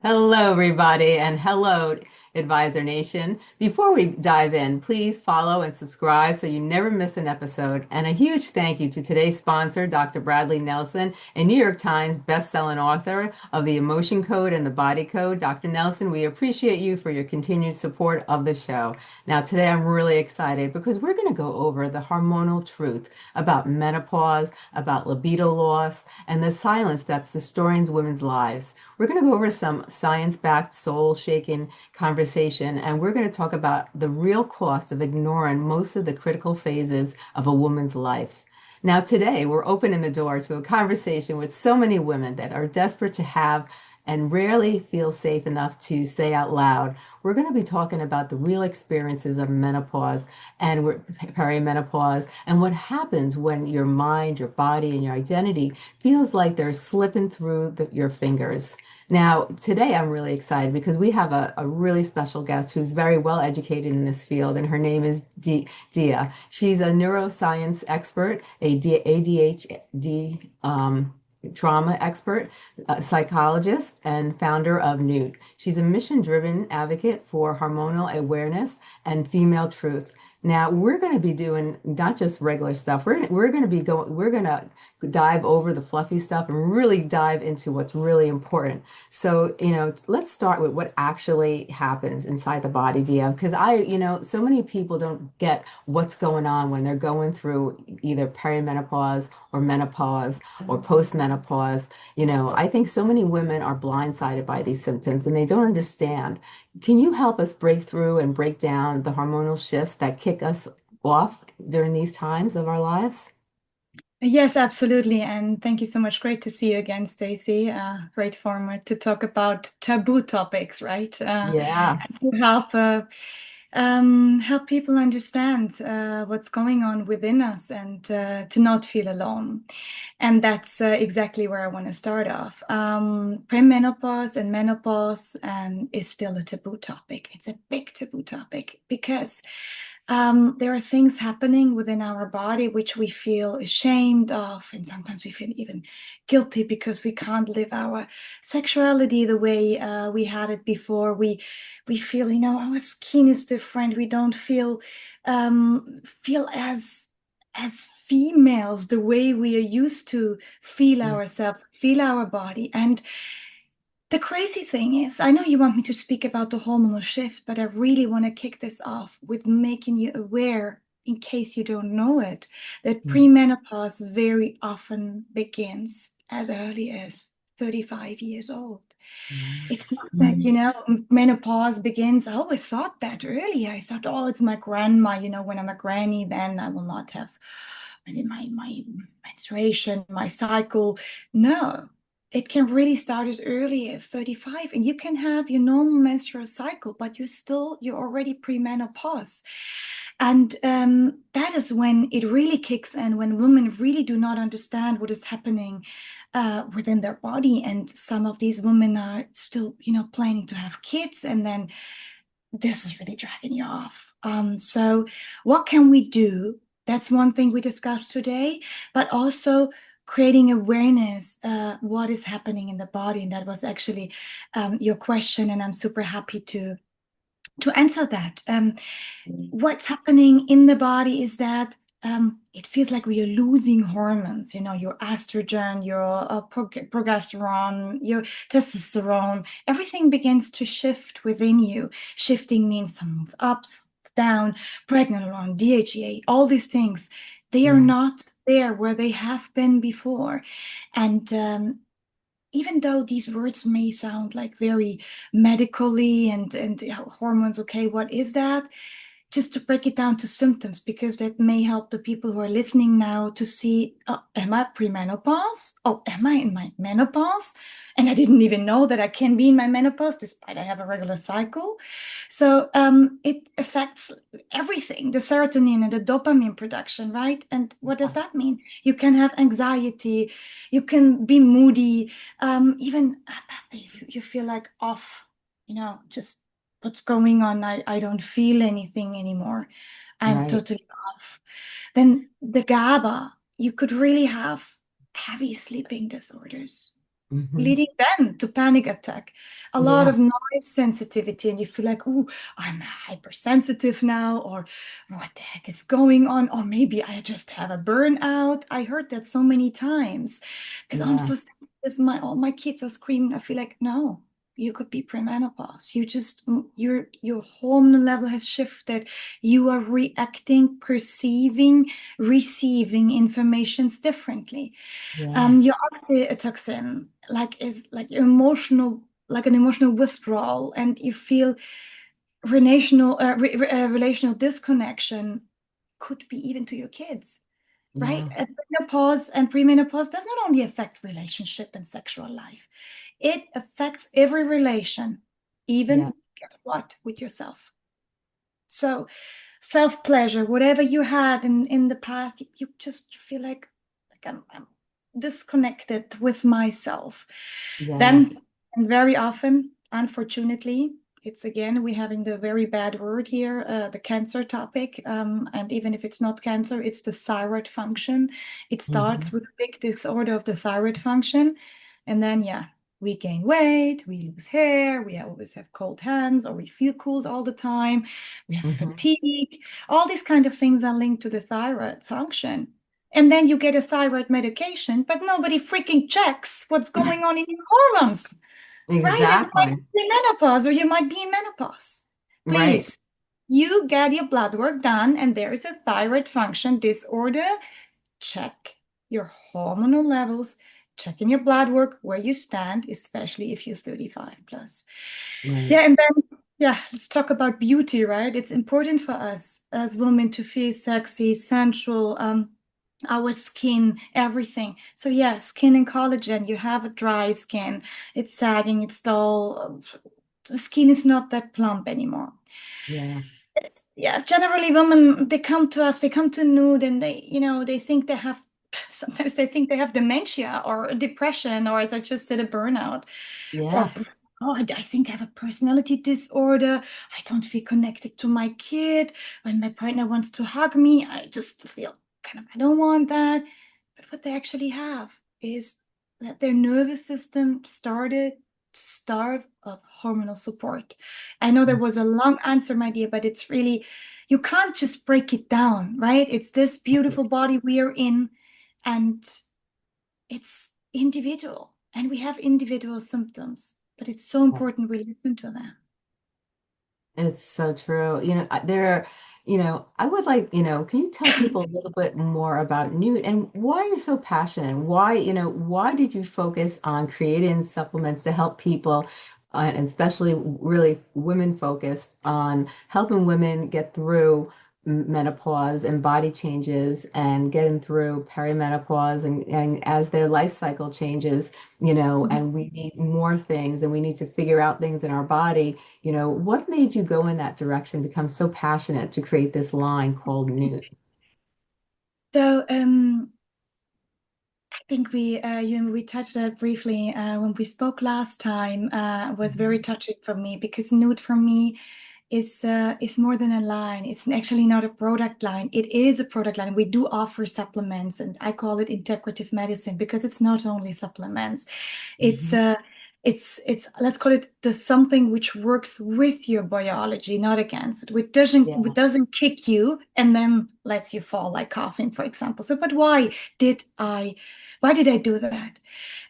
Hello, everybody, and hello, Advisor Nation. Before we dive in, please follow and subscribe so you never miss an episode. And a huge thank you to today's sponsor, Dr. Bradley Nelson, a New York Times bestselling author of The Emotion Code and the Body Code. Dr. Nelson, we appreciate you for your continued support of the show. Now, today I'm really excited because we're going to go over the hormonal truth about menopause, about libido loss, and the silence that's destroying women's lives. We're going to go over some science-backed, soul-shaking conversation, and we're going to talk about the real cost of ignoring most of the critical phases of a woman's life. Now, today, we're opening the door to a conversation with so many women that are desperate to have and rarely feel safe enough to say out loud. We're going to be talking about the real experiences of menopause and perimenopause and what happens when your mind, your body, and your identity feels like they're slipping through your fingers. Now, today I'm really excited because we have a really special guest who's very well educated in this field, and her name is Dia. She's a neuroscience expert, ADHD trauma expert, a psychologist, and founder of Newt. She's a mission-driven advocate for hormonal awareness and female truth. Now, we're going to be doing not just regular stuff. We're going to dive over the fluffy stuff and really dive into what's really important. So, let's start with what actually happens inside the body, Dia, because so many people don't get what's going on when they're going through either perimenopause or menopause or postmenopause. I think so many women are blindsided by these symptoms and they don't understand. Can you help us break through and break down the hormonal shifts that kick us off during these times of our lives? Yes, absolutely. And thank you so much. Great to see you again, Stacey. Great format to talk about taboo topics, right? Yeah. And to help people understand what's going on within us and to not feel alone. And that's exactly where I want to start off. Premenopause and menopause is still a taboo topic. It's a big taboo topic because there are things happening within our body which we feel ashamed of, and sometimes we feel even guilty because we can't live our sexuality the way we had it before. We feel, our skin is different. We don't feel as females the way we are used to feel ourselves, feel our body, and the crazy thing is, I know you want me to speak about the hormonal shift, but I really want to kick this off with making you aware, in case you don't know it, that premenopause very often begins as early as 35 years old. It's not that, menopause begins. I always thought that earlier. I thought, oh, it's my grandma, when I'm a granny, then I will not have my menstruation, my cycle. No, it can really start as early as 35, and you can have your normal menstrual cycle, but you're already premenopause. And that is when it really kicks in, when women really do not understand what is happening within their body. And some of these women are still, planning to have kids, and then this is really dragging you off. So what can we do? That's one thing we discussed today, but also creating awareness what is happening in the body. And that was actually your question, and I'm super happy to answer that. What's happening in the body is that it feels like we are losing hormones, your estrogen, your progesterone, your testosterone. Everything begins to shift within you. Shifting means some move up, down, pregnenolone, DHEA, all these things. They are Yeah. not there where they have been before. And even though these words may sound like very medically and hormones, okay, what is that? Just to break it down to symptoms, because that may help the people who are listening now to see, oh, am I premenopause? Oh, am I in my menopause? And I didn't even know that I can be in my menopause despite I have a regular cycle. So it affects everything, the serotonin and the dopamine production, right? And what does that mean? You can have anxiety, you can be moody, even apathy. You feel like off, just what's going on? I don't feel anything anymore. I'm Right. totally off. Then the GABA, you could really have heavy sleeping disorders. Hmm. leading then to panic attack. A lot Yeah. of noise sensitivity, and you feel like, oh, I'm hypersensitive now, or what the heck is going on? Or maybe I just have a burnout. I heard that so many times because I'm Yeah. so sensitive. All my kids are screaming. I feel like, no, you could be premenopause. Your hormone level has shifted. You are reacting, perceiving, receiving informations differently. Yeah. Your oxytocin is like emotional, like an emotional withdrawal, and you feel relational disconnection. Could be even to your kids, right? Yeah. Menopause and premenopause does not only affect relationship and sexual life; it affects every relation, Yeah. even guess what, with yourself. So self-pleasure, whatever you had in the past, you just feel like I'm disconnected with myself. Then, Yes. and very often, unfortunately, it's again, we're having the very bad word here, the cancer topic. And even if it's not cancer, it's the thyroid function. It starts Hmm. with a big disorder of the thyroid function. And then, yeah, we gain weight, we lose hair, we always have cold hands, or we feel cold all the time, we have Hmm. fatigue. All these kind of things are linked to the thyroid function. And then you get a thyroid medication, but nobody freaking checks what's going on in your hormones, right? And you might Exactly. be in menopause or you might be in menopause. Right. Please, you get your blood work done and there is a thyroid function disorder. Check your hormonal levels, check in your blood work where you stand, especially if you're 35 plus. Right. Yeah, and then yeah, let's talk about beauty, right? It's important for us as women to feel sexy, sensual, our skin, everything. So yeah, skin and collagen. You have a dry skin, it's sagging, it's dull. The skin is not that plump anymore. Yeah. Yeah, generally women, they come to us, they come to nude and they think they have, sometimes they think they have dementia or depression, or as I just said, a burnout. Or, Yeah. oh, I think I have a personality disorder. I don't feel connected to my kid. When my partner wants to hug me, I just feel kind of, I don't want that. But what they actually have is that their nervous system started to starve of hormonal support. I know there was a long answer, my dear, but it's really, you can't just break it down, right? It's this beautiful body we are in, and it's individual, and we have individual symptoms, but it's so important we listen to them. It's so true. I would like, can you tell people a little bit more about Newt and why you're so passionate? Why did you focus on creating supplements to help people, and especially really women focused on helping women get through menopause and body changes and getting through perimenopause and as their life cycle changes, and we need more things and we need to figure out things in our body. What made you go in that direction, become so passionate to create this line called Nude? So I think we touched that briefly when we spoke last time. Was very Mhm. touching for me because nude for me is more than a line. It's actually not a product line. It is a product line. We do offer supplements, and I call it integrative medicine because it's not only supplements. It's Mhm. uh it's let's call it the something which works with your biology, not against it. Which Yeah. doesn't kick you and then lets you fall like coughing, for example. So, but did I why did I do that?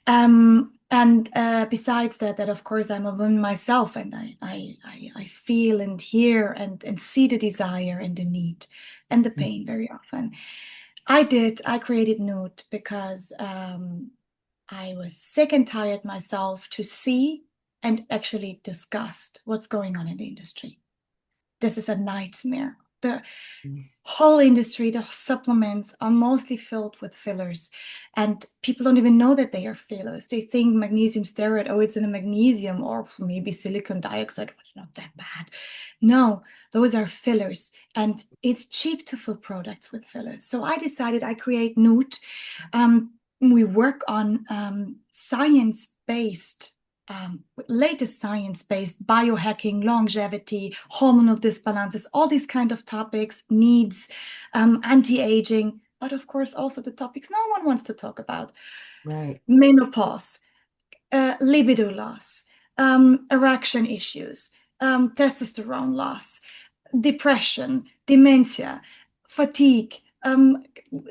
And besides that of course I'm a woman myself, and I feel and hear and see the desire and the need and the pain very often. I created Nude because I was sick and tired myself to see and actually discuss what's going on in the industry. This is a nightmare. The whole industry, the supplements are mostly filled with fillers, and people don't even know that they are fillers. They think magnesium steroid, oh, it's in a magnesium, or maybe silicon dioxide, oh, it's not that bad. No, those are fillers, and it's cheap to fill products with fillers. So I decided I create Nude. We work on science-based latest science-based biohacking, longevity, hormonal disbalances, all these kind of topics, needs, anti-aging, but of course also the topics no one wants to talk about. Right. Menopause, libido loss, erection issues, testosterone loss, depression, dementia, fatigue,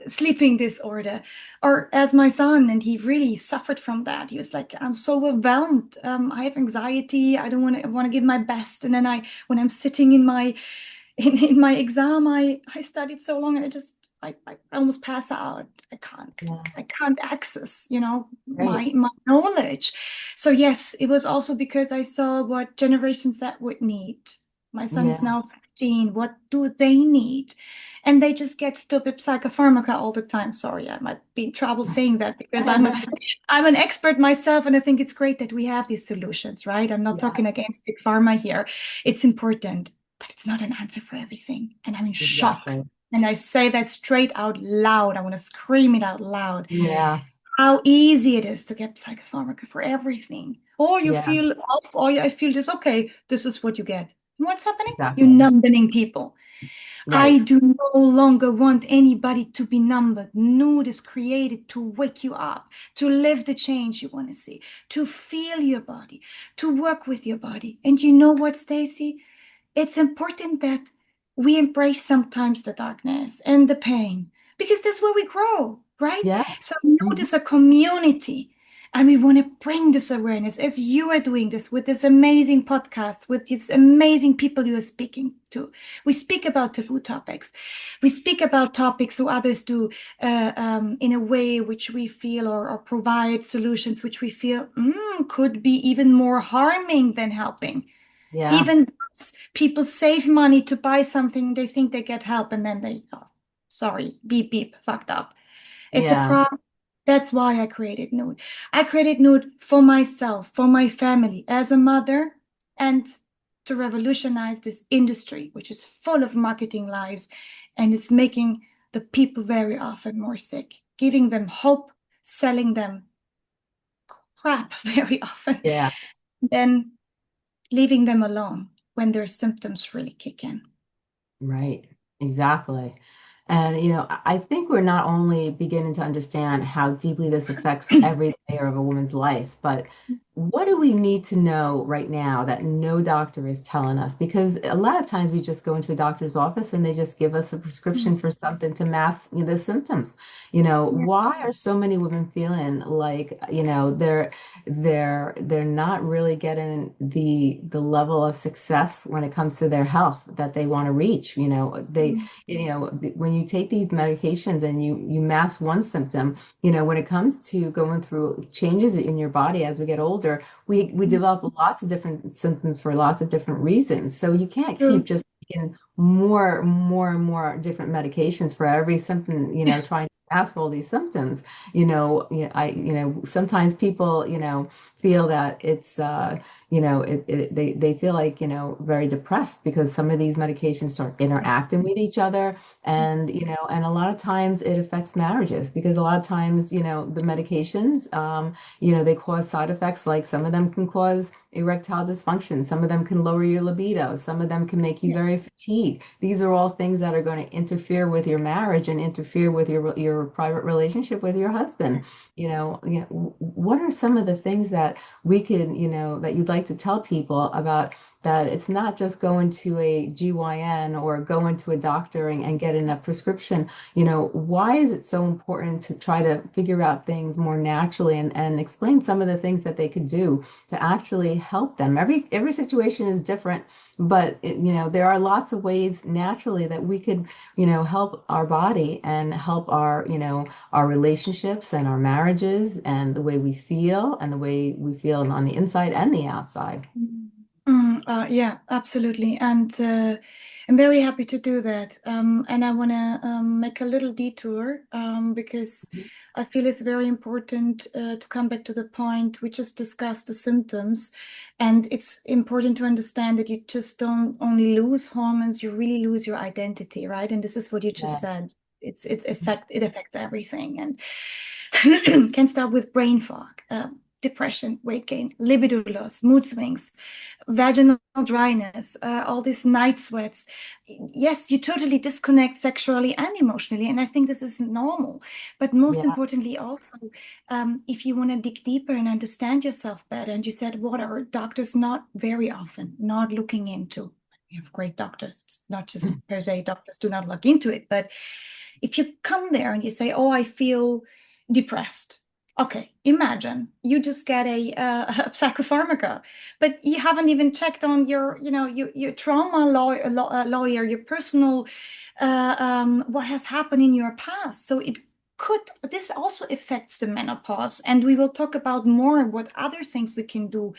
sleeping disorder, or as my son, and he really suffered from that. He was like, I'm so overwhelmed. I have anxiety. I don't want to give my best. And then when I'm sitting in my in my exam, I studied so long, and I almost pass out. I can't Yeah. I can't access, Right. my knowledge. So yes, it was also because I saw what generations that would need. My son's Yeah. now 15. What do they need? And they just get stupid psychopharmaca all the time. Sorry, I might be in trouble saying that because I'm an expert myself, and I think it's great that we have these solutions, right? I'm not talking Yes. against big pharma here. It's important, but it's not an answer for everything. And I'm in shock. Exactly. And I say that straight out loud. I want to scream it out loud. Yeah. How easy it is to get psychopharmaca for everything. Or you Yeah. feel off, or I feel this, okay, this is what you get. And what's happening? You're Exactly. numbing people. I Right. do no longer want anybody to be numbered. Nude is created to wake you up, to live the change you want to see, to feel your body, to work with your body. And you know what, Stacey? It's important that we embrace sometimes the darkness and the pain because that's where we grow, right? Yes. So we know Mhm. there's a community, and we want to bring this awareness as you are doing this with this amazing podcast, with these amazing people you are speaking to. We speak about taboo topics. We speak about topics who others do in a way which we feel, or provide solutions which we feel could be even more harming than helping. Yeah. Even people save money to buy something, they think they get help, and then oh, sorry, beep, beep, fucked up. It's a Yeah. problem. That's why I created Nude. I created Nude for myself, for my family, as a mother, and to revolutionize this industry, which is full of marketing lies, and it's making the people very often more sick, giving them hope, selling them crap very often, Yeah. then leaving them alone when their symptoms really kick in. Right, exactly. And, I think we're not only beginning to understand how deeply this affects every layer of a woman's life, but what do we need to know right now that no doctor is telling us? Because a lot of times we just go into a doctor's office and they just give us a prescription for something to mask, the symptoms. Yeah. Why are so many women feeling like, they're not really getting the level of success when it comes to their health that they want to reach. When you take these medications and you mask one symptom, when it comes to going through changes in your body as we get older, we develop lots of different symptoms for lots of different reasons. So you can't keep True. just taking more and more different medications for every symptom, Yeah. trying to mask all these symptoms. Sometimes people, feel that it's, they feel like, very depressed because some of these medications start interacting with each other. And, and a lot of times it affects marriages because a lot of times, the medications, they cause side effects. Like some of them can cause erectile dysfunction. Some of them can lower your libido. Some of them can make you Yeah. very fatigued. These are all things that are going to interfere with your marriage and interfere with your private relationship with your husband. What are some of the things that we could, that you'd like to tell people about that it's not just going to a GYN or going to a doctor and getting a prescription. Why is it so important to try to figure out things more naturally and explain some of the things that they could do to actually help them? Every situation is different, but there are lots of ways naturally that we could, help our body and help our relationships and our marriages and the way we feel and the way we feel on the inside and the outside. Yeah, absolutely. And I'm very happy to do that. And I want to make a little detour because I feel it's very important to come back to the point we just discussed the symptoms. And it's important to understand that you just don't only lose hormones, you really lose your identity, right? And this is what you just Yes. said. It affects everything, and can start with brain fog. depression, weight gain, libido loss, mood swings, vaginal dryness, all these night sweats. Yes, you totally disconnect sexually and emotionally, and I think this is normal. But most Yeah. importantly, also, if you want to dig deeper and understand yourself better, and you said, what are doctors not very often not looking into? We have great doctors. It's not just per se doctors do not look into it, but if you come there and you say, "Oh, I feel depressed," okay, imagine you just get a psychopharmaca, but you haven't even checked on your, your trauma lawyer, your personal, what has happened in your past. So this also affects the menopause, and we will talk about more what other things we can do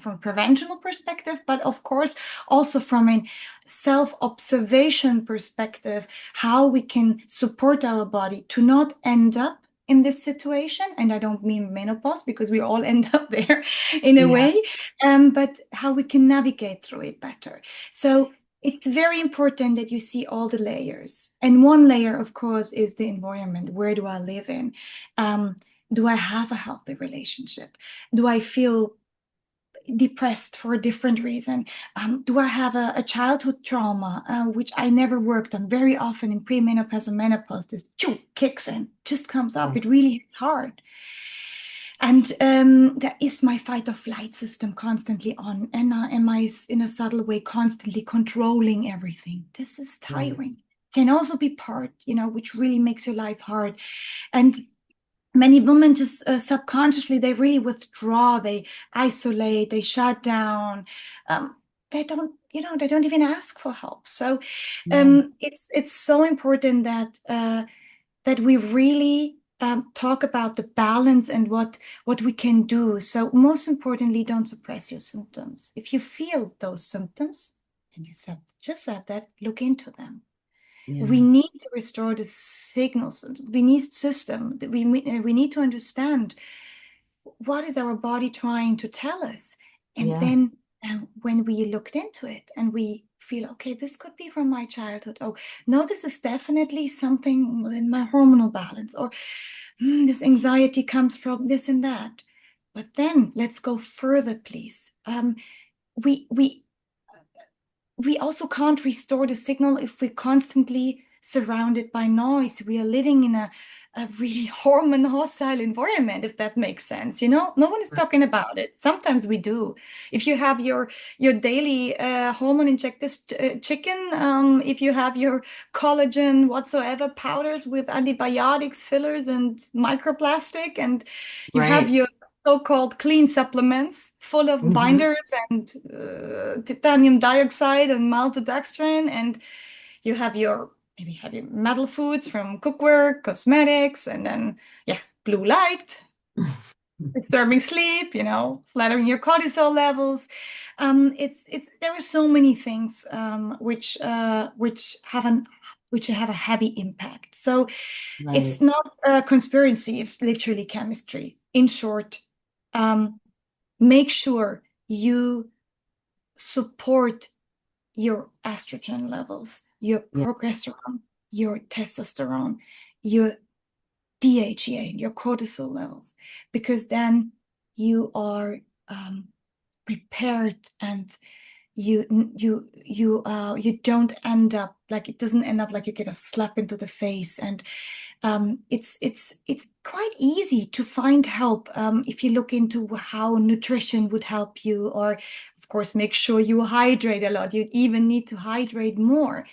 from a preventional perspective, but of course also from a self-observation perspective, how we can support our body to not end up in this situation. And I don't mean menopause, because we all end up there in a Yeah. way, but how we can navigate through it better. So it's very important that you see all the layers. And one layer, of course, is the environment. Where do I live in? Do I have a healthy relationship? Do I feel depressed for a different reason? Do I have a childhood trauma, which I never worked on? Very often in premenopause or menopause, this kicks in, just comes up. Right. It really hits hard. And there is my fight or flight system constantly on. And am I, in a subtle way, constantly controlling everything? This is Right. tiring. Can also be part, which really makes your life hard. And many women just subconsciously, they really withdraw, they isolate, they shut down. They don't, they don't even ask for help. So Right. it's so important that we really talk about the balance and what we can do. So most importantly, don't suppress your symptoms. If you feel those symptoms, and you just said that, look into them. We Yeah. need to restore the signals. We need system. We need to understand what is our body trying to tell us. And Yeah. then when we looked into it and we feel, okay, this could be from my childhood. Oh, no, this is definitely something within my hormonal balance. Or this anxiety comes from this and that. But then let's go further, please. We we we also can't restore the signal if we're constantly surrounded by noise. We are living in a really hormone hostile environment, if that makes sense. No one is talking about it. Sometimes we do. If you have your daily hormone injected chicken, if you have your collagen whatsoever powders with antibiotics, fillers, and microplastic, and you have Right. your so-called clean supplements full of Hmm. binders and titanium dioxide and maltodextrin, and you have your maybe heavy metal foods from cookware, cosmetics, and then blue light, disturbing sleep, flattering your cortisol levels. It's there are so many things which have a heavy impact. So it's Right. not a conspiracy, it's literally chemistry. In short, um, make sure you support your estrogen levels, your Yeah. progesterone, your testosterone, your BHRT, your cortisol levels, because then you are prepared, and you don't end up like, it doesn't end up like you get a slap into the face. And it's quite easy to find help if you look into how nutrition would help you, or of course make sure you hydrate a lot. You even need to hydrate more.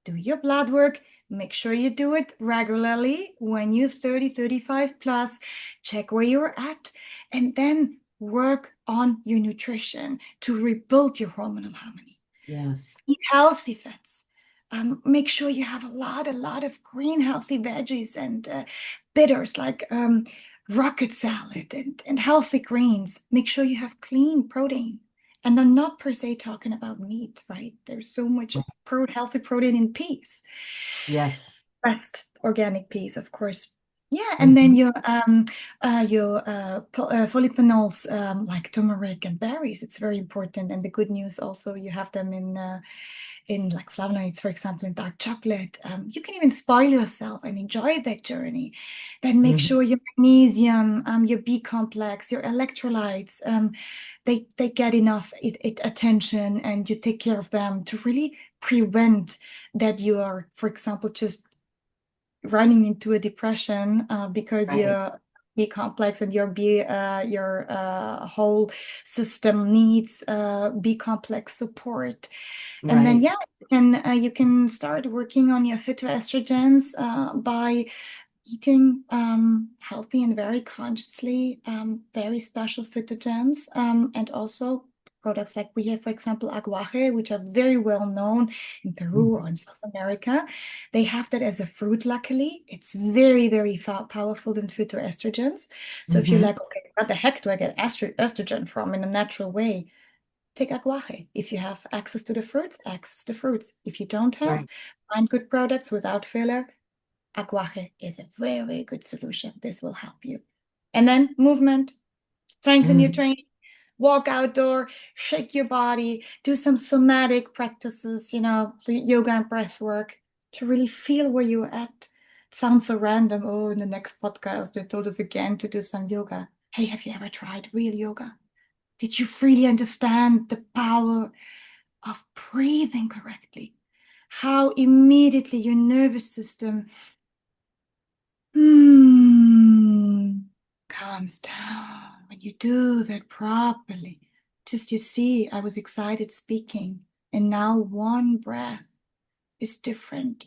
Do your blood work. Make sure you do it regularly when you're 30, 35 plus. Check where you're at, and then work on your nutrition to rebuild your hormonal harmony. Yes. Eat healthy fats. Make sure you have a lot of green healthy veggies and bitters like rocket salad and healthy greens. Make sure you have clean protein. And I'm not per se talking about meat, right? There's so much Right. healthy protein in peas. Yes. Best organic peas, of course. Yeah, and then Hmm. your polyphenols like turmeric and berries. It's very important. And the good news also, you have them in like flavonoids, for example, in dark chocolate. You can even spoil yourself and enjoy that journey. Then make Mhm. sure your magnesium, your B complex, your electrolytes, they get enough attention, and you take care of them to really prevent that you are, for example, just running into a depression because Right, your B complex and your whole system needs B complex support. And then right. yeah, you can start working on your phytoestrogens by eating healthy and very consciously, very special phytogens, and also products like we have, for example, aguaje, which are very well known in Peru or in South America. They have that as a fruit, luckily. It's very, very powerful in phytoestrogens. So if you're Mm-hmm. like, okay, where the heck do I get estrogen from in a natural way? Take aguaje. If you have access to the fruits, access the fruits. If you don't have, Right. find good products without filler. Aguaje is a very, very good solution. This will help you. And then movement, strengthen your Mm-hmm. training, walk outdoor, shake your body, do some somatic practices, yoga and breath work to really feel where you're at. It sounds so random. Oh, in the next podcast, they told us again to do some yoga. Hey, have you ever tried real yoga? Did you really understand the power of breathing correctly? How immediately your nervous system calms down when you do that properly. Just you see, I was excited speaking, and now one breath is different.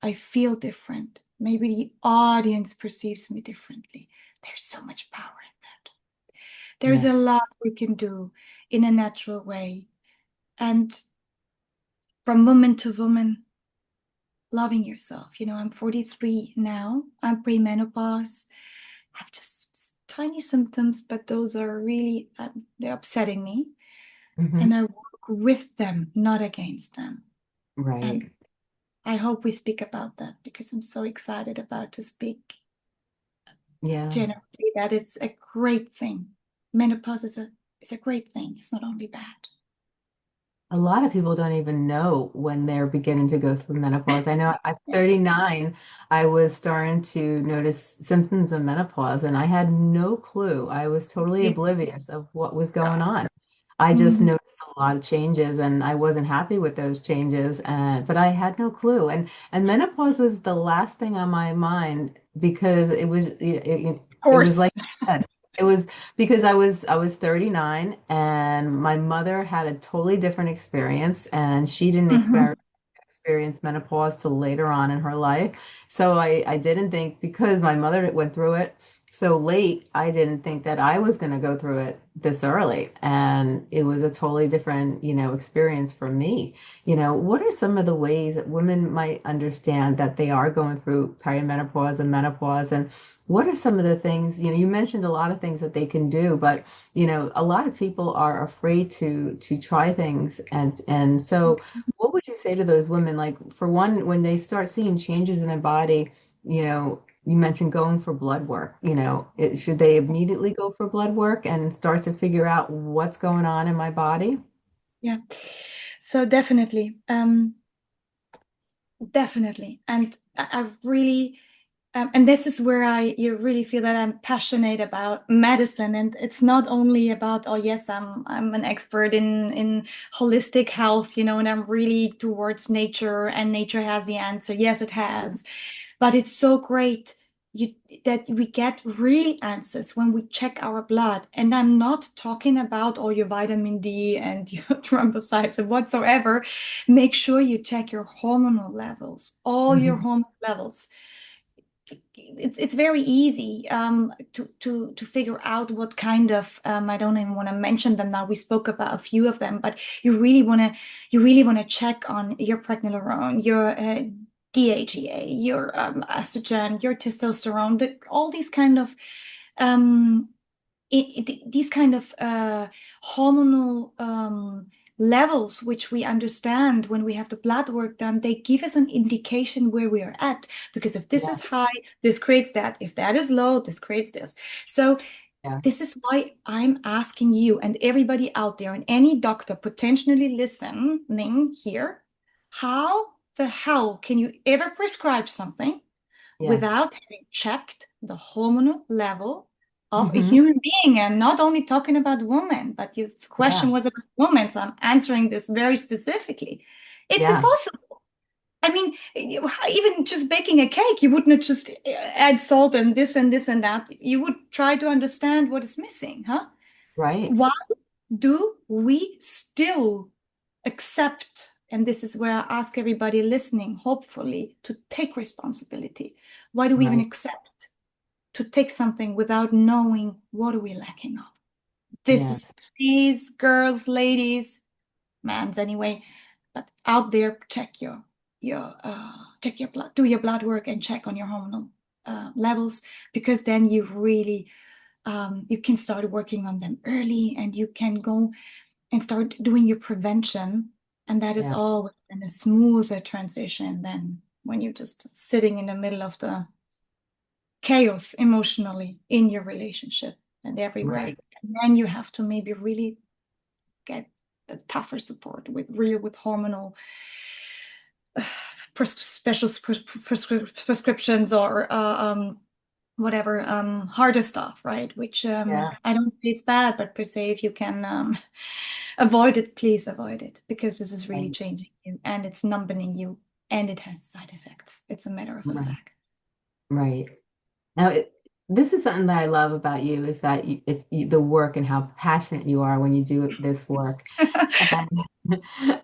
I feel different. Maybe the audience perceives me differently. There's so much power in that. There's a Yes. lot we can do in a natural way. And from woman to woman, loving yourself. I'm 43 now. I'm premenopause. I have just tiny symptoms, but those are really, they're upsetting me. And Mm-hmm. I work with them, not against them. And Right. I hope we speak about that because I'm so excited about to speak Yeah. generally that it's a great thing. Menopause is a great thing. It's not only bad. A lot of people don't even know when they're beginning to go through menopause. I know at 39, I was starting to notice symptoms of menopause, and I had no clue. I was totally Yeah. oblivious of what was going on. I just Mhm. noticed a lot of changes, and I wasn't happy with those changes, but I had no clue. And menopause was the last thing on my mind because Of it was course. like you said, it was because I was 39 and my mother had a totally different experience and she didn't Mhm. experience menopause till later on in her life. So I didn't think because my mother went through it so late, I didn't think that I was going to go through it this early. And it was a totally different, experience for me. What are some of the ways that women might understand that they are going through perimenopause and menopause? And what are some of the things, you mentioned a lot of things that they can do, but a lot of people are afraid to try things. And so what would you say to those women? Like for one, when they start seeing changes in their body, you mentioned going for blood work, should they immediately go for blood work and start to figure out what's going on in my body? Yeah. So definitely. Definitely. And I really, and this is where you really feel that I'm passionate about medicine. And it's not only about, oh yes, I'm an expert in holistic health, and I'm really towards nature and nature has the answer. Yes, it has. But it's so great you, that we get real answers when we check our blood. And I'm not talking about all your vitamin D and your thrombocytes and whatsoever. Make sure you check your hormonal levels, all your Hmm. hormone levels. It's very easy to figure out what kind of I don't even want to mention them now. We spoke about a few of them, but you really want to check on your pregnenolone, your DHEA, your estrogen, your testosterone, all these kind of um, these kind of hormonal levels, which we understand when we have the blood work done, they give us an indication where we are at. Because if this Yeah, is high, this creates that. If that is low, this creates this. So yeah. this is why I'm asking you and everybody out there and any doctor potentially listening here. How the hell can you ever prescribe something Yes. without having checked the hormonal level of a Hmm. human being? And not only talking about women, but your question Yeah. was about women, so I'm answering this very specifically. It's Yeah. impossible. I mean, even just baking a cake, you wouldn't just add salt and this and this and that. You would try to understand what is missing, huh? Right. Why do we still accept, and this is where I ask everybody listening, hopefully, to take responsibility. Why do we even Right. accept to take something without knowing what are we lacking of? This is, Yes. please, girls, ladies, mans anyway, but out there, check your blood, do your blood work, and check on your hormonal levels, because then you really you can start working on them early, and you can go and start doing your prevention. And that is Yeah. always in a smoother transition than when you're just sitting in the middle of the chaos emotionally in your relationship and everywhere. Right. And then you have to maybe really get a tougher support with hormonal special prescriptions, or whatever, harder stuff, right? Which Yeah. I don't say it's bad, but per se, if you can avoid it, please avoid it, because this is really Right. changing you, and it's numbing you, and it has side effects. It's a matter of a Right. fact. Right. Now, this is something that I love about you is that the work and how passionate you are when you do this work. And,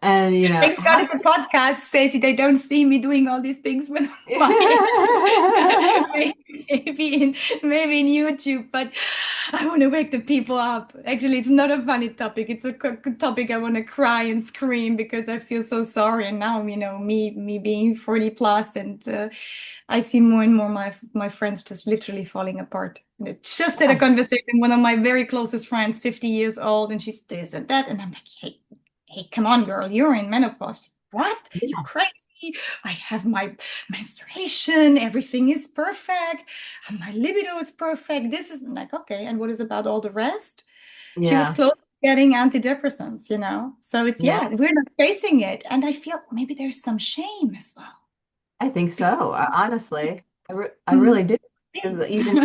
and Thanks God how it's a podcast, Stacey. They don't see me doing all these things with my maybe in YouTube, but I want to wake the people up. Actually, it's not a funny topic. It's a topic I want to cry and scream because I feel so sorry. And now, me being 40 plus, and I see more and more my friends just literally falling apart. And I just had a Yeah. conversation with one of my very closest friends, 50 years old, and she's this and that, and I'm like, hey, come on, girl, you're in menopause. What? You Yeah. crazy? I have my menstruation. Everything is perfect. My libido is perfect. This is like, okay. And what is about all the rest? She was Yeah. close to getting antidepressants. So it's, Yeah. yeah, we're not facing it. And I feel maybe there's some shame as well. I think so. Honestly, I Mm. really do. Because even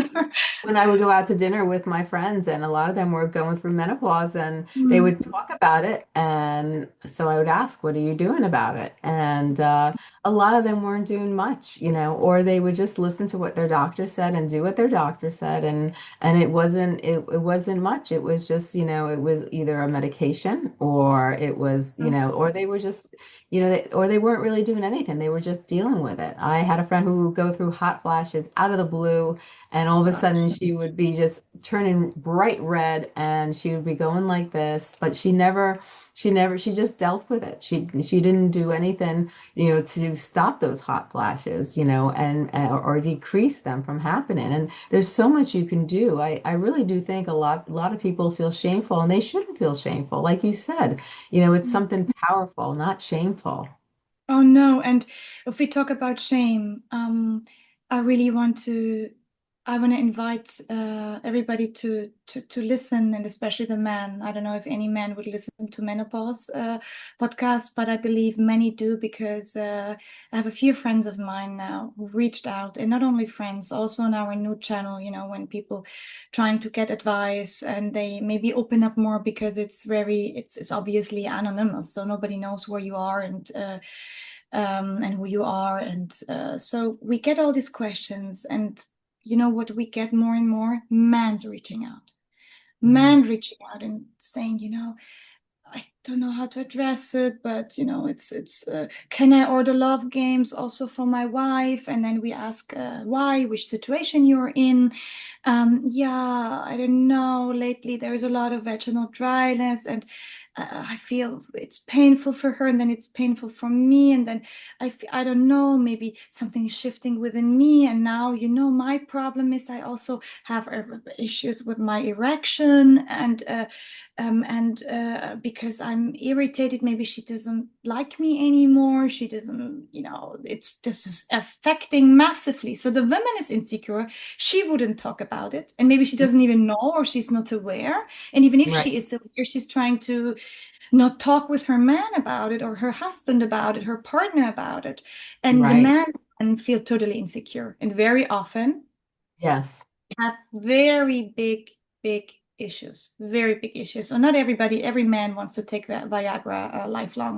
when I would go out to dinner with my friends, and a lot of them were going through menopause, and they Mm. would talk about it. And so I would ask, "What are you doing about it?" And a lot of them weren't doing much, or they would just listen to what their doctor said and do what their doctor said, and it wasn't much. It was just, it was either a medication, or it was, or they were just, or they weren't really doing anything. They were just dealing with it. I had a friend who would go through hot flashes out of the blue, and all of a sudden she would be just turning bright red, and she would be going like this, but she just dealt with it. She didn't do anything, to stop those hot flashes, or decrease them from happening. And there's so much you can do. I really do think a lot of people feel shameful, and they shouldn't feel shameful. Like you said, it's something powerful, not shameful. Oh no, and if we talk about shame, I really I want to invite everybody to listen, and especially the men. I don't know if any man would listen to Menopause podcast, but I believe many do, because I have a few friends of mine now who reached out, and not only friends, also on our new channel, when people trying to get advice, and they maybe open up more, because it's obviously anonymous, so nobody knows where you are, and who you are. And so we get all these questions, and you know what we get more and more? Men's reaching out. Mm. Men reaching out and saying, I don't know how to address it, but it's can I order love games also for my wife? And then we ask why, which situation you're in. Yeah, I don't know. Lately, there's a lot of vaginal dryness, and I feel it's painful for her, and then it's painful for me, and then I don't know. Maybe something is shifting within me, and now my problem is I also have issues with my erection, and because I'm irritated, maybe she doesn't like me anymore. She doesn't, this is affecting massively. So the woman is insecure. She wouldn't talk about it. And maybe she doesn't even know, or she's not aware. And even if Right. she is aware, she's trying to not talk with her man about it, or her husband about it, her partner about it. And the Right. man can feel totally insecure. And very often Yes. have very big issues, very big issues. So not every man wants to take Viagra lifelong,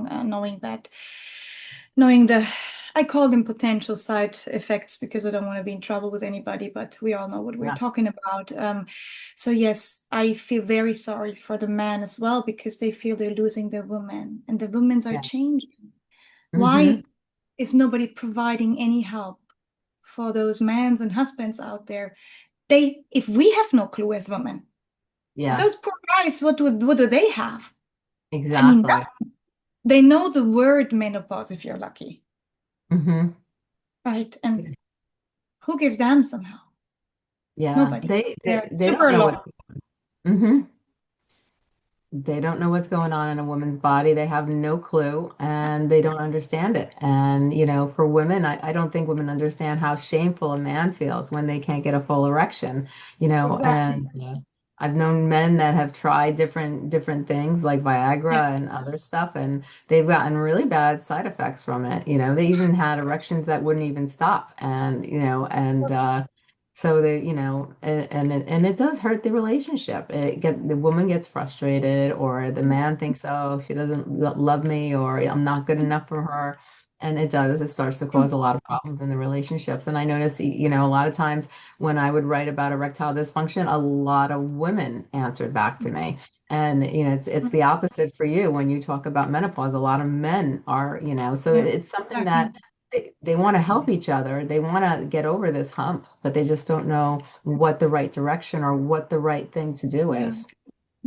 knowing the, I call them potential side effects because I don't want to be in trouble with anybody, but we all know what we're Yeah. talking about. So yes, I feel very sorry for the man as well because they feel they're losing their woman and the women are Yeah. changing. Mm-hmm. Why is nobody providing any help for those mans and husbands out there? If we have no clue as women, Yeah. those poor guys, what do they have? I mean, Exactly. they know the word menopause if you're lucky, Mm-hmm. right? And who gives them some help? Yeah. Nobody. They They're they don't super know alone. what's mm-hmm. They don't know what's going on in a woman's body. They have no clue and they don't understand it. And, for women, I don't think women understand how shameful a man feels when they can't get a full erection, Exactly. and I've known men that have tried different things like Yeah. Viagra and other stuff, and they've gotten really bad side effects from it. They even had erections that wouldn't even stop. And, so and it does hurt the relationship. The woman gets frustrated, or the man thinks, oh, she doesn't love me, or I'm not good enough for her. And it starts to cause a lot of problems in the relationships. And I notice, a lot of times when I would write about erectile dysfunction, a lot of women answered back to me. And, it's the opposite for you when you talk about menopause. A lot of men are, so Yeah. it's something Exactly. that they want to help each other. They want to get over this hump, but they just don't know what the right direction or what the right thing to do Yeah. is.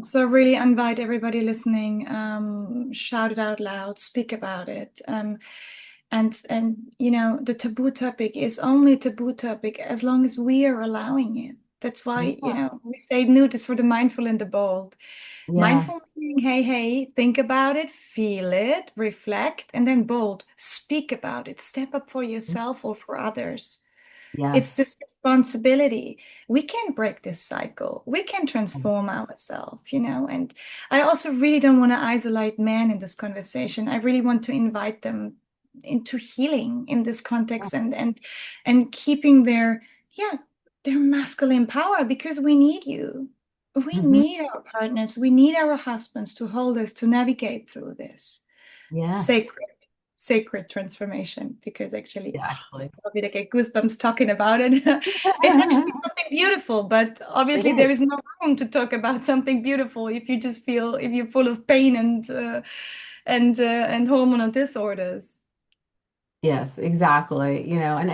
So really invite everybody listening, shout it out loud, speak about it. And the taboo topic is only a taboo topic as long as we are allowing it. That's why, Yeah. we say nude is for the mindful and the bold. Yeah. Mindful meaning, hey, think about it, feel it, reflect, and then bold, speak about it, step up for yourself or for others. It's Yes. this responsibility. We can break this cycle. We can transform ourselves, And I also really don't want to isolate men in this conversation. I really want to invite them into healing in this context and keeping their masculine power because we need you. We Hmm. need our partners. We need our husbands to hold us to navigate through this Yes. sacred, sacred transformation because actually Exactly. probably like get goosebumps talking about it. It's actually something beautiful, but It obviously there is. is no room to talk about something beautiful if you just feel if you're full of pain and hormonal disorders. Yes, exactly. And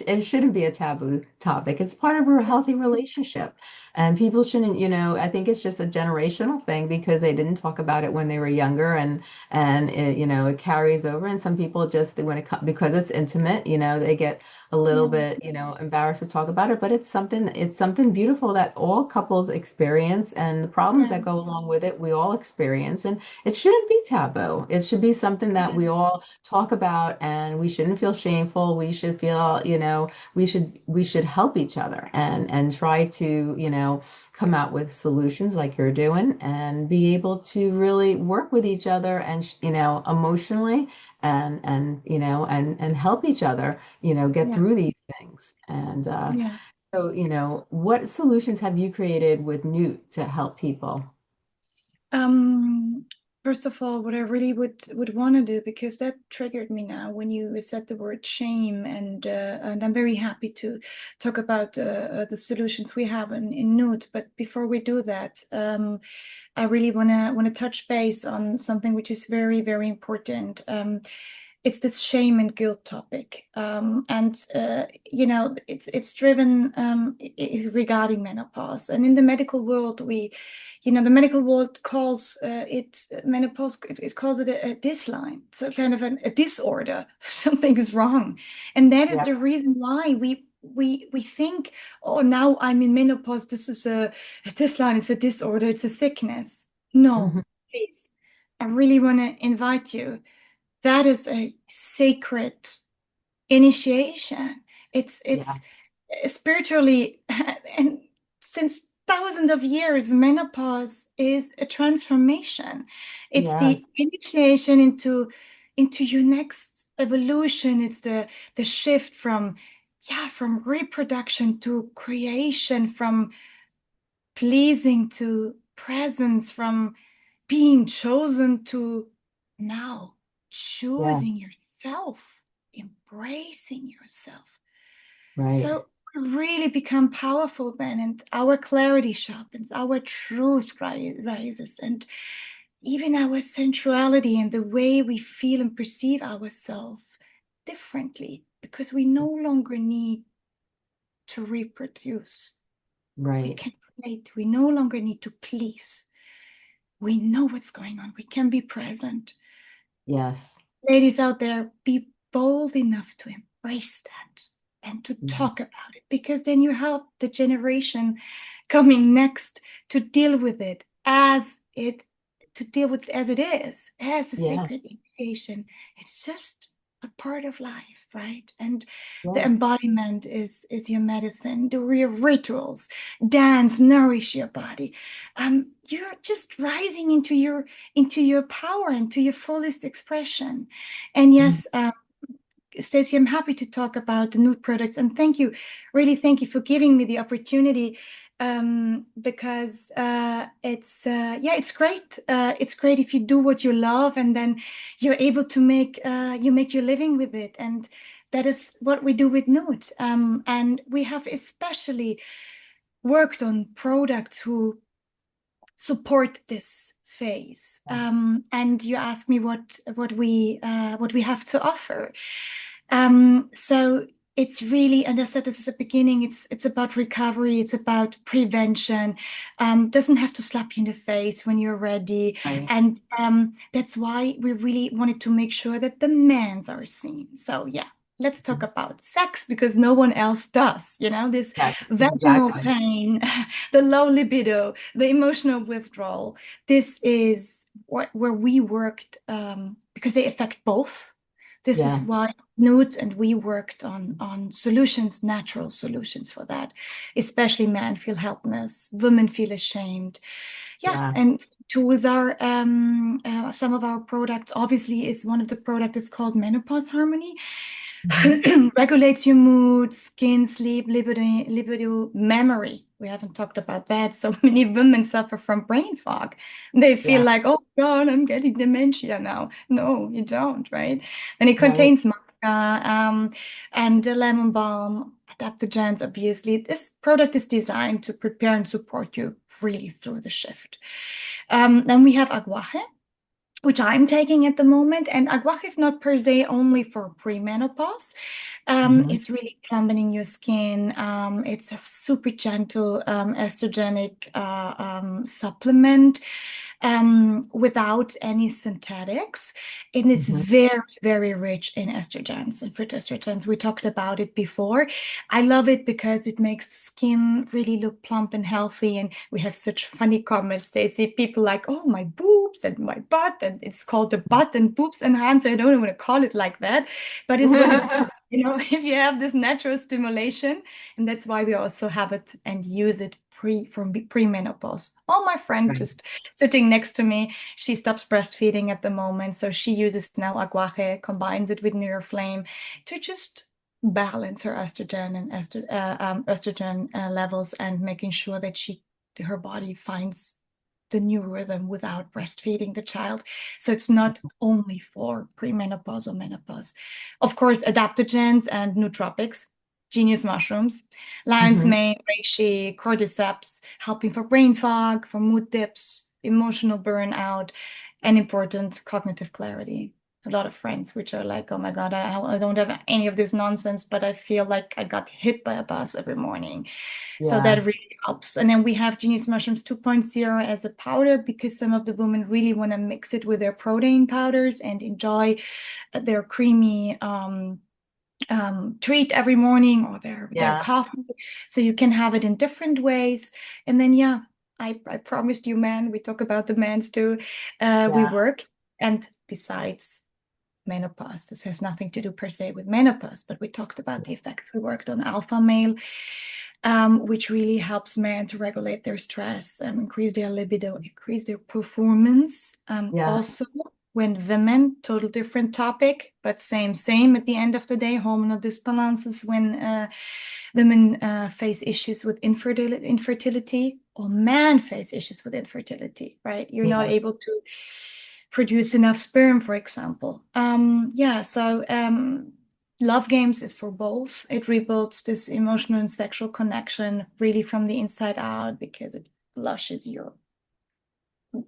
it shouldn't be a taboo topic. It's part of a healthy relationship. And people shouldn't, I think it's just a generational thing because they didn't talk about it when they were younger, and it carries over. And some people just when because it's intimate, they get a little Yeah, bit, embarrassed to talk about it, but it's something beautiful that all couples experience, and the problems yeah, that go along with it, we all experience. And it shouldn't be taboo. It should be something that yeah, we all talk about, and we shouldn't feel shameful. We should feel, we should help each other, and try to, come out with solutions like you're doing, and be able to really work with each other, and emotionally, and help each other, get yeah. through these things. And Yeah. so, what solutions have you created with Newt to help people? Um, First of all, what I really would want to do, because that triggered me now when you said the word shame, and I'm very happy to talk about the solutions we have in Nude. But before we do that, I really wanna touch base on something which is very, very important. It's this shame and guilt topic, and it's driven regarding menopause, and in the medical world, the medical world calls it menopause. It calls it a disline, so kind of a disorder. Something is wrong, and that is Yeah. the reason why we think, oh, now I'm in menopause. This is a disline. It's a disorder. It's a sickness. No, Hmm. please. I really want to invite you. that is a sacred initiation. It's Yeah. spiritually, and since thousands of years, menopause is a transformation. It's the Yes. initiation into your next evolution. It's the shift from, yeah, from reproduction to creation, from pleasing to presence, from being chosen to now Yeah. choosing yourself, embracing yourself. Right. So we really become powerful then, and our clarity sharpens, our truth rises, and even our sensuality and the way we feel and perceive ourselves differently, because we no longer need to reproduce. We Right. can create. We no longer need to please. We know what's going on. We can be present. Yes. Ladies out there, be bold enough to embrace that and to Yes. talk about it, because then you help the generation coming next to deal with it as it to deal with it as it is, as a Yes. sacred initiation. It's just a part of life, right? And the Yes. embodiment is your medicine. Do your rituals, dance, nourish your body. You're just rising into your power, into your fullest expression. And Mhm. yes, Stacey, I'm happy to talk about the new products, and thank you, really thank you for giving me the opportunity, because it's great. It's great if you do what you love, and then you're able to make your living with it, and that is what we do with Nude. And we have especially worked on products who support this phase. Yes. And you asked me what we have to offer. So it's really, and I said this at the beginning, it's about recovery, it's about prevention. Doesn't have to slap you in the face when you're ready. Right. And that's why we really wanted to make sure that the mans are seen. So yeah, let's talk Mhm. about sex, because no one else does. This Yes. vaginal Exactly. pain, the low libido, the emotional withdrawal. This is where we worked, because they affect both. This is Yeah. why Nudes and we worked on solutions, natural solutions for that. Especially men feel helpless, women feel ashamed. Yeah, Yeah. and tools are some of our products. Obviously, is one of the product is called Menopause Harmony. Mhm. Regulates your mood, skin, sleep, libido, memory. We haven't talked about that. So many women suffer from brain fog. They feel Yeah. like, oh God, I'm getting dementia now. No, you don't, right? And it Right. contains maca, and the lemon balm, adaptogens, obviously. This product is designed to prepare and support you really through the shift. Then we have aguaje, which I'm taking at the moment. And aguaje is not per se only for premenopause. Mhm. It's really plummeting your skin. It's a super gentle estrogenic supplement, without any synthetics. It is Mhm. very, very rich in estrogens and phytoestrogens. We talked about it before. I love it because it makes the skin really look plump and healthy. And we have such funny comments. They see people like, oh, my boobs and my butt. And it's called the butt and boobs enhancer. I don't want to call it like that, but it's what it's doing. If you have this natural stimulation, and that's why we also have it and use it premenopause. Oh, my friend Right. just sitting next to me, she stops breastfeeding at the moment, so she uses now aguaje, combines it with Neuroflame to just balance her estrogen and estrogen levels, and making sure that her body finds the new rhythm without breastfeeding the child. So it's not only for premenopause or menopause. Of course, adaptogens and nootropics, genius mushrooms, lion's Mhm. mane, reishi, cordyceps, helping for brain fog, for mood dips, emotional burnout, and important cognitive clarity. A lot of friends which are like, oh my God, I don't have any of this nonsense, but I feel like I got hit by a bus every morning. So Yeah. that really helps. And then we have Genius Mushrooms 2.0 as a powder, because some of the women really want to mix it with their protein powders and enjoy their creamy treat every morning, or their Yeah. coffee. So you can have it in different ways. And then, yeah, I promised you, man, we talk about the mans too. We Yeah. work. And besides menopause. This has nothing to do per se with menopause, but we talked about the effects. We worked on alpha male, which really helps men to regulate their stress, increase their libido, increase their performance. Yeah. Also, when women, total different topic, but same at the end of the day, hormonal disbalances when women face issues with infertility, or men face issues with infertility, right? You're not Yeah. able to produce enough sperm, for example. Love Games is for both. It rebuilds this emotional and sexual connection really from the inside out, because it flushes your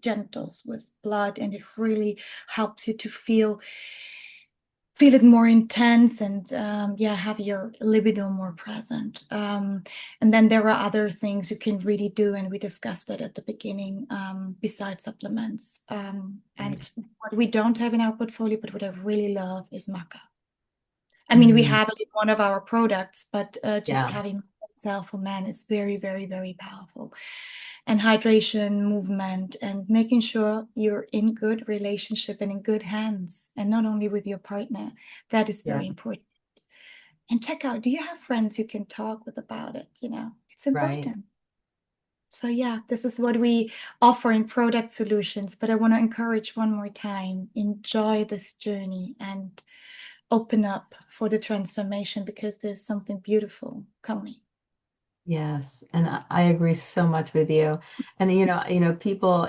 genitals with blood, and it really helps you to feel it more intense, and have your libido more present. And then there are other things you can really do, and we discussed that at the beginning, besides supplements. And what we don't have in our portfolio, but what I really love, is maca. I mean, we Mm, have it in one of our products, but just yeah. having itself for men is very, very, very powerful. And hydration, movement, and making sure you're in good relationship and in good hands, and not only with your partner. That is Yeah. very important. And check out, do you have friends you can talk with about it? It's Right. important. So yeah, this is what we offer in product solutions. But I want to encourage one more time, enjoy this journey and open up for the transformation, because there's something beautiful coming. Yes, and I agree so much with you. And people,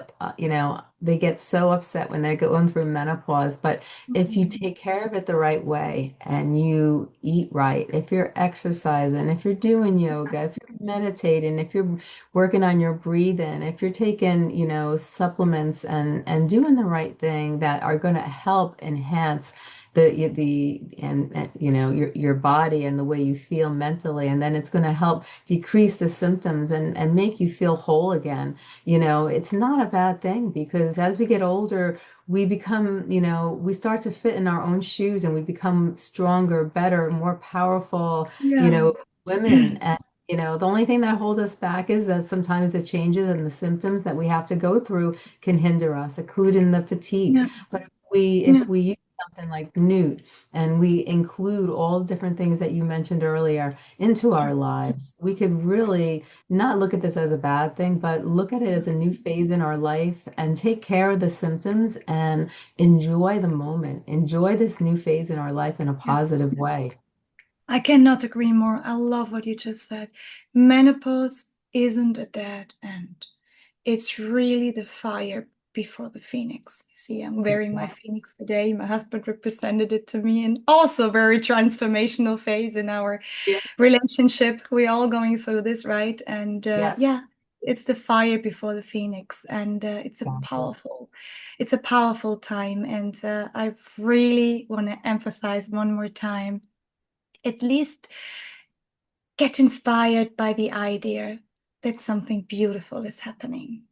they get so upset when they're going through menopause, but if you Mhm. take care of it the right way and you eat right, if you're exercising, if you're doing yoga, if you're meditating, if you're working on your breathing, if you're taking, supplements and doing the right thing that are going to help enhance and your body and the way you feel mentally, and then it's going to help decrease the symptoms and make you feel whole again. It's not a bad thing, because as we get older, we become, we start to fit in our own shoes, and we become stronger, better, more powerful, Yeah. women. And the only thing that holds us back is that sometimes the changes and the symptoms that we have to go through can hinder us, including the fatigue. Yeah. But if we use something like Newt, and we include all the different things that you mentioned earlier into our lives, we could really not look at this as a bad thing, but look at it as a new phase in our life, and take care of the symptoms and enjoy the moment, enjoy this new phase in our life in a Yeah. positive way. I cannot agree more. I love what you just said. Menopause isn't a dead end. It's really the fire before the phoenix. You see, I'm wearing my phoenix today. My husband represented it to me, and also very transformational phase in our Yeah. relationship. We're all going through this, right? And Yes. it's the fire before the phoenix, and Exactly. it's a powerful time. And I really want to emphasize one more time, at least get inspired by the idea that something beautiful is happening.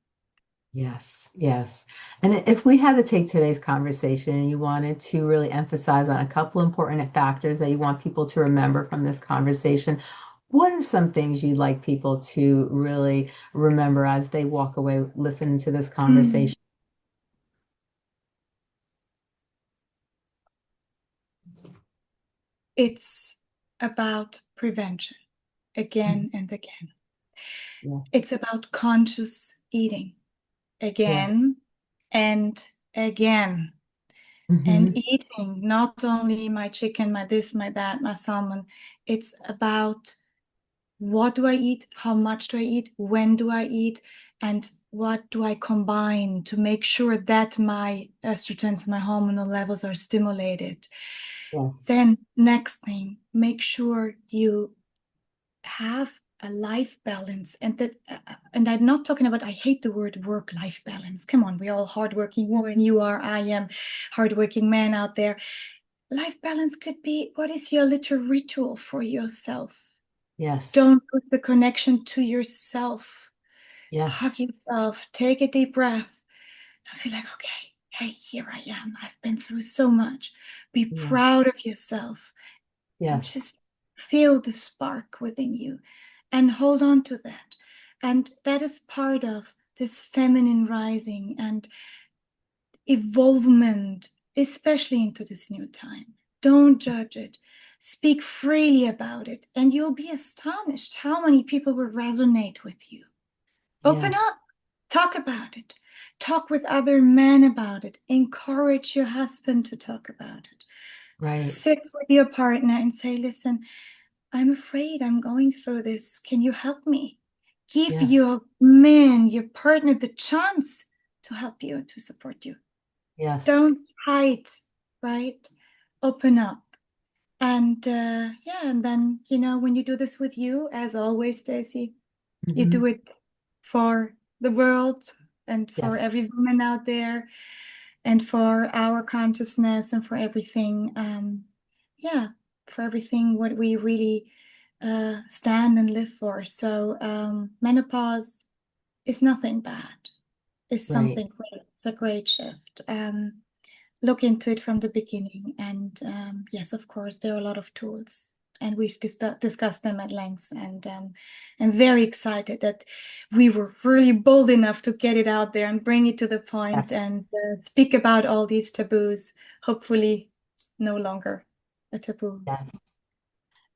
Yes, yes. And if we had to take today's conversation and you wanted to really emphasize on a couple important factors that you want people to remember from this conversation, what are some things you'd like people to really remember as they walk away listening to this Mm. conversation? It's about prevention Mhm. again and again. Yeah, It's about conscious eating yeah. again and again. And Hmm. eating not only my chicken, my this, my that, my salmon. It's about, what do I eat? How much do I eat? When do I eat? And what do I combine to make sure that my estrogens, my hormonal levels are stimulated? Yes, Then, next thing, make sure you have a life balance. And I'm not talking about, I hate the word work-life balance. Come on, we all hardworking women. You are, I am, hardworking man out there. Life balance could be, what is your little ritual for yourself? yes, Don't put the connection to yourself. yes, Hug yourself, take a deep breath. I feel like, okay, hey, here I am. I've been through so much. Be yes, proud of yourself, and yes, just feel the spark within you and hold on to that. And that is part of this feminine rising and evolvement especially into this new time. Don't judge it. Speak freely about it, and you'll be astonished how many people will resonate with you. Open Yes. up, talk about it, talk with other men about it, encourage your husband to talk about it. Right. Sit with your partner and say, listen, I'm afraid I'm going through this. Can you help me? Give Yes. your man, your partner, the chance to help you, to support you. Yes. Don't hide, right? Open up. And yeah, and then, when you do this with you, as always, Stacey, you do Hmm. it for the world and for Yes. every woman out there and for our consciousness and for everything. Yeah, for everything what we really stand and live for. So menopause is nothing bad. It's Right. something great. It's a great shift. Look into it from the beginning. And yes, of course, there are a lot of tools, and we've discussed them at length. And I'm very excited that we were really bold enough to get it out there and bring it to the point Yes. and speak about all these taboos. Hopefully, no longer a taboo. Yes.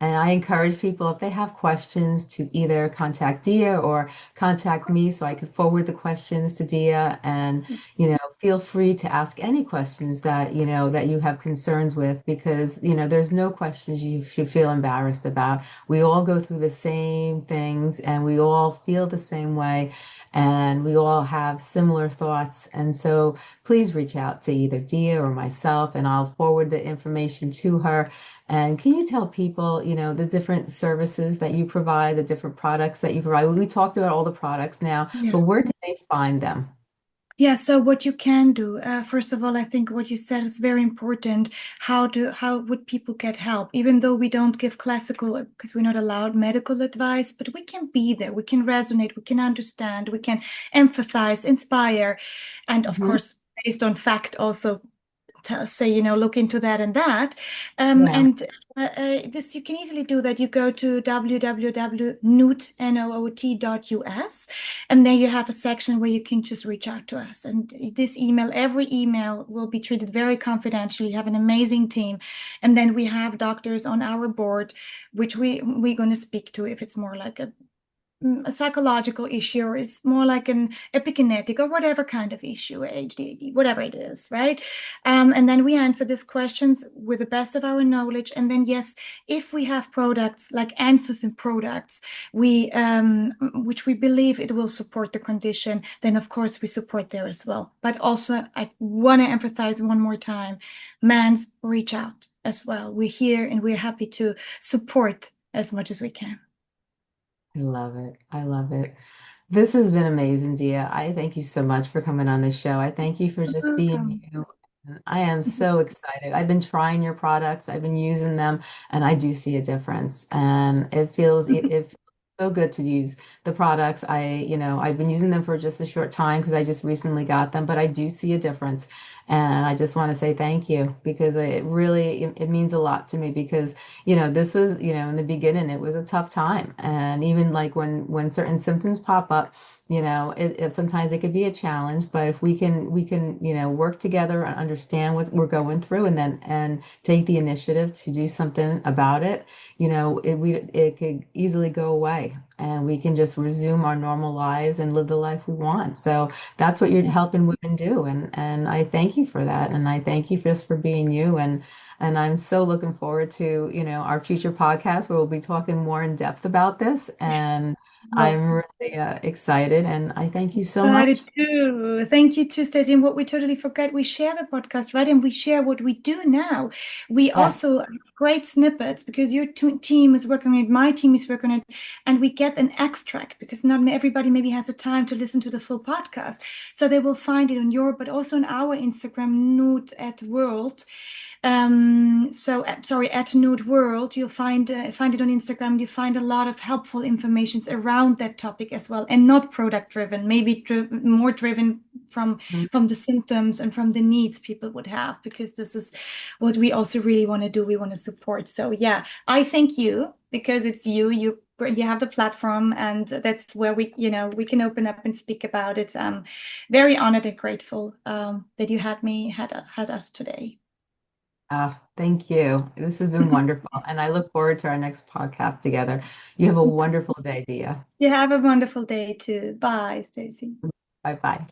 And I encourage people, if they have questions, to either contact Dia or contact me so I could forward the questions to Dia. And, feel free to ask any questions that, that you have concerns with, because, there's no questions you should feel embarrassed about. We all go through the same things and we all feel the same way and we all have similar thoughts. And so please reach out to either Dia or myself and I'll forward the information to her. And can you tell people, the different services that you provide, the different products that you provide? We talked about all the products now, but Yeah. where can they find them? Yeah, so what you can do, first of all, I think what you said is very important. How would people get help? Even though we don't give classical, because we're not allowed medical advice, but we can be there, we can resonate, we can understand, we can empathize, inspire, and of Mhm. course, based on fact, also say, look into that and that. Yeah. And this, you can easily do that. You go to www.noot.us, and there you have a section where you can just reach out to us. And every email will be treated very confidentially. You have an amazing team. And then we have doctors on our board, which we're going to speak to if it's more like a psychological issue, or it's more like an epigenetic or whatever kind of issue, ADHD, whatever it is, right? And then we answer these questions with the best of our knowledge. And then, yes, if we have products like answers in products, which we believe it will support the condition, then of course we support there as well. But also, I want to emphasize one more time, mans, reach out as well. We're here and we're happy to support as much as we can. I love it. I love it. This has been amazing, Dia. I thank you so much for coming on the show. I thank you for You're just being welcome. you. I am so excited. I've been trying your products, I've been using them, and I do see a difference. And it feels so good to use the products. I've been using them for just a short time because I just recently got them, but I do see a difference. And I just want to say thank you because it means a lot to me because this was, in the beginning, it was a tough time. And even like when certain symptoms pop up, sometimes it could be a challenge, but if we can, work together and understand what we're going through and take the initiative to do something about it, it could easily go away and we can just resume our normal lives and live the life we want. So that's what you're helping women do. And I thank you for that. And I thank you just for being you. And I'm so looking forward to, our future podcast where we'll be talking more in depth about this. And Well, I'm really excited and I thank you so excited much. too. Thank you too, Stacey. And what we totally forget, we share the podcast, right? And we share what we do now. We Yes. also great snippets because your team is working on it, my team is working on it, and we get an extract because not everybody maybe has the time to listen to the full podcast. So they will find it on your, but also on our Instagram, Nude at World. Sorry, at Nude World, you'll find it on Instagram. You find a lot of helpful information around that topic as well, and not product driven, maybe more driven from Mhm. the symptoms and from the needs people would have, because this is what we also really want to do. We want to support. So yeah, I thank you because it's you. You you have the platform, and that's where we can open up and speak about it. Very honored and grateful that you had us today. Thank you. This has been wonderful. And I look forward to our next podcast together. You have a wonderful day, Dia. You have a wonderful day too. Bye, Stacey. Bye bye.